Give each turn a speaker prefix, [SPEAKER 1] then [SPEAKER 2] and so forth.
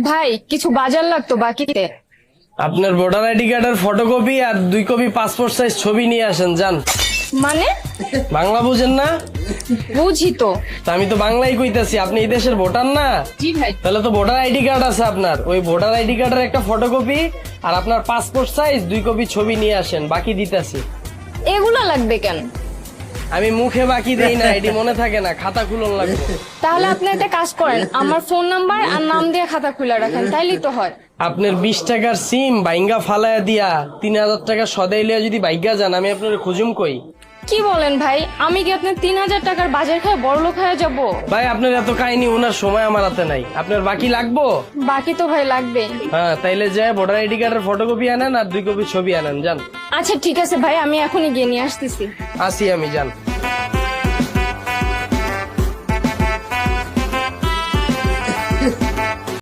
[SPEAKER 1] ভাই কিছু বাজার লাগতো বাকিতে।
[SPEAKER 2] আপনার ভোটার আইডি কার্ডের ফটোকপি আর 2 কপি পাসপোর্ট সাইজ ছবি নিয়ে আসেন যান।
[SPEAKER 1] মানে?
[SPEAKER 2] বাংলা বুঝেন না?
[SPEAKER 1] বুঝি তো।
[SPEAKER 2] তা আমি তো বাংলাই কইতাছি, আপনি এই দেশের ভোটার না?
[SPEAKER 1] জি ভাই।
[SPEAKER 2] তাহলে তো ভোটার আইডি কার্ড আছে আপনার, ওই ভোটার আইডি কার্ডের একটা ফটোকপি আর আপনার পাসপোর্ট সাইজ 2 কপি ছবি নিয়ে আসেন, বাকি দিতাছি।
[SPEAKER 1] এগুলো লাগবে কেন?
[SPEAKER 2] আমি মুখে বাকি দেই না, এটি মনে থাকে না, খাতা খুলন লাগবে।
[SPEAKER 1] তাহলে আপনি একটা কাজ করেন, আমার ফোন নাম্বার আর নাম দিয়ে খাতা খুলে রাখেন, তাইলেই তো হয়।
[SPEAKER 2] আপনার 20 টাকার সিম বাইঙ্গা ফালায়া দিয়া 3000 টাকা সদাই লিয়া যদি বাইগা যান, আমি আপনার খুঁজুম কই?
[SPEAKER 1] কি বলেন ভাই, আমি কি আপনার 3000 টাকার বাজার খায় বড়লোক হয়ে যাব?
[SPEAKER 2] ভাই আপনার এত কাহিনী ওনার সময় আমার হাতে নাই, আপনার বাকি লাগবো?
[SPEAKER 1] বাকি তো ভাই লাগবে।
[SPEAKER 2] হ্যাঁ তাইলে যে ভোটার আইডি কার্ডের ফটোকপি আনেন আর 2 কপি ছবি আনেন যান।
[SPEAKER 1] আচ্ছা ঠিক আছে ভাই, আমি এখনই গিয়ে নিয়ে আসতেছি।
[SPEAKER 2] আসি আমি যান।